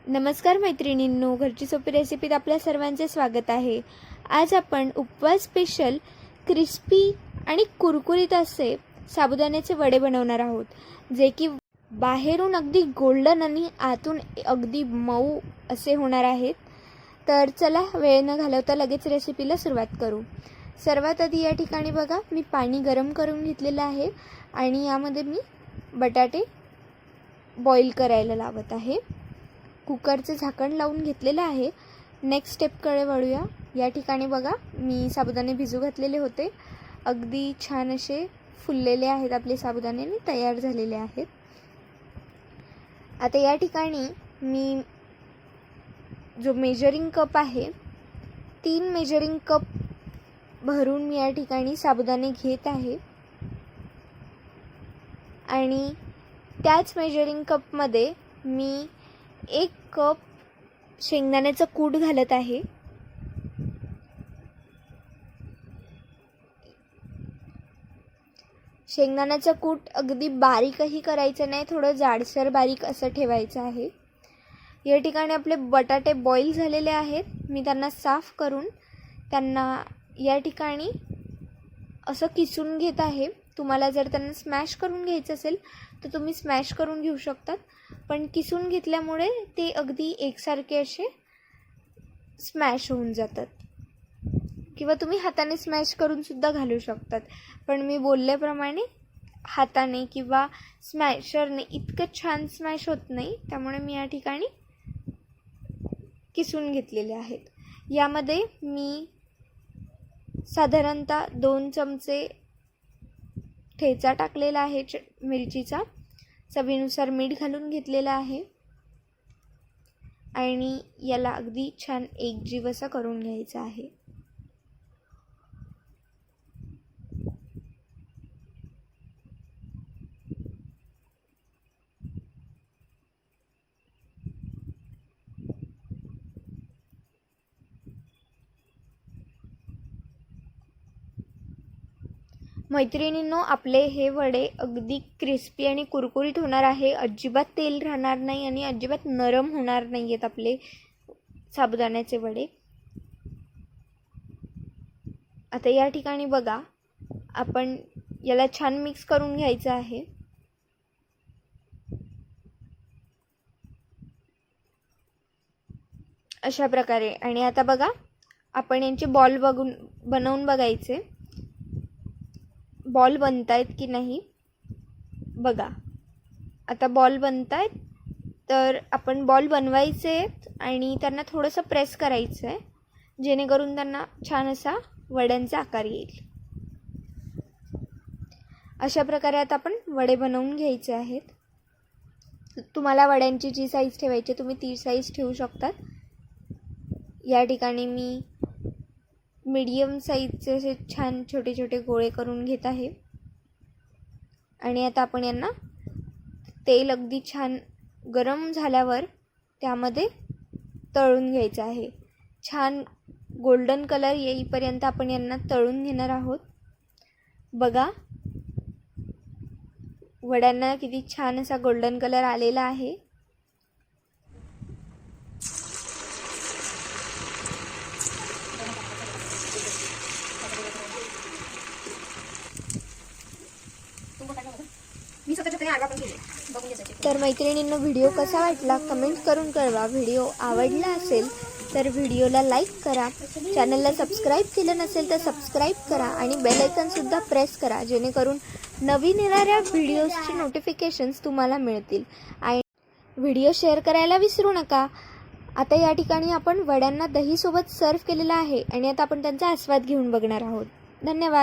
नमस्कार मैत्रिणींनो, घरची सोपी रेसिपीत आपल्या सर्वांचे स्वागत आहे। आज आपण उपवास स्पेशल क्रिस्पी आणि कुरकुरीत असे साबुदाण्याचे वडे बनवणार आहोत, जे की बाहेरून अगदी गोल्डन आणि आतून अगदी मऊ असे होणार आहेत। तर चला वेळ न घालवता लगेच रेसिपीला सुरुवात करू। सर्वात आधी या ठिकाणी बघा, मी पाणी गरम करून घेतलेलं आहे आणि यामध्ये मी बटाटे बॉईल करायला लावत आहे। कुकरचे झाकण लावून घेतलेलं आहे। नेक्स्ट स्टेपकडे वळूया। या ठिकाणी बघा, मी साबुदाणे भिजू घातलेले होते, अगदी छान असे फुललेले आहेत आपले साबुदाणे आणि तयार झालेले आहेत। आता या ठिकाणी मी जो मेजरिंग कप आहे, 3 मेजरिंग कप भरून मी या ठिकाणी साबुदाणे घेत आहे आणि त्याच मेजरिंग कपमध्ये मी 1 कप शेंगदाण्याचं कूट घालत आहे। शेंगदाण्याचं कूट अगदी बारीकही करायचं नाही, थोडं जाडसर बारीक असं ठेवायचं आहे। या ठिकाणी आपले बटाटे बॉईल झालेले आहेत। मी त्यांना साफ करून त्यांना या ठिकाणी असं किसून घेत आहे। तुम्हाला जर त्यांना स्मॅश करून घ्यायचं असेल तर तुम्ही स्मॅश करून घेऊ शकतात, पण किसून घेतल्यामुळे ते अगदी एकसारखे असे स्मॅश होऊन जातात, किंवा तुम्ही हाताने स्मॅश करून सुद्धा घालू शकतात। पण मी बोलल्याप्रमाणे हाताने किंवा स्मॅशरने इतकं छान स्मॅश होत नाही, त्यामुळे मी या ठिकाणी किसून घेतलेले आहेत। यामध्ये मी साधारणतः 2 चमचे ठेचा टाकलेला आहे मिरचीचा, चवीनुसार मीठ घालून घेतलेला आहे आणि याला अगदी छान एकजीव असं करून घ्यायचं आहे। मैत्रिणींनो, आपले हे वडे अगदी क्रिस्पी आणि कुरकुरीत होणार आहे। अजिबात तेल राहणार नाही आणि अजिबात नरम होणार नाही आहेत आपले साबुदाण्याचे वडे। आता या ठिकाणी बघा, आपण याला छान मिक्स करून घ्यायचं आहे। अशा प्रकारे। आणि आता बघा, आपण यांचे बॉल बनवून बघायचे, बॉल बनतायत की नाही बघा। आता बॉल बनतायत, तर आपण बॉल बनवायचे आणि त्यांना थोडंसं प्रेस करायचं आहे, जेणेकरून त्यांना छान असा वड्यांचा आकार येईल। अशा प्रकारे आता आपण वडे बनवून घ्यायचे आहेत। तुम्हाला वड्यांची जी साईज ठेवायची तुम्ही ती साईज ठेवू शकतात। या ठिकाणी मी मीडियम साईजचे असे छान छोटे छोटे गोळे करून घेत आहे आणि आता आपण यांना तेल अगदी छान गरम झाल्यावर त्यामध्ये तळून घ्यायचं आहे। छान गोल्डन कलर येईपर्यंत आपण यांना तळून घेणार आहोत। बघा, वड्यांना किती छान असा गोल्डन कलर आलेला आहे। तर मैत्रिणींनो, व्हिडिओ कसा वाटला कमेंट करून कळवा। व्हिडिओ आवडला असेल तर व्हिडिओला लाईक करा, चॅनलला सबस्क्राईब केलं नसेल तर सबस्क्राईब करा आणि बेल आयकॉन सुद्धा प्रेस करा, जेणेकरून नवीन येणाऱ्या व्हिडिओजची नोटिफिकेशन्स तुम्हाला मिळतील। आणि व्हिडिओ शेअर करायला विसरू नका। आता या ठिकाणी आपण वड्यांना दहीसोबत सर्व केलेलं आहे आणि आता आपण त्यांचा आस्वाद घेऊन बघणार आहोत। धन्यवाद।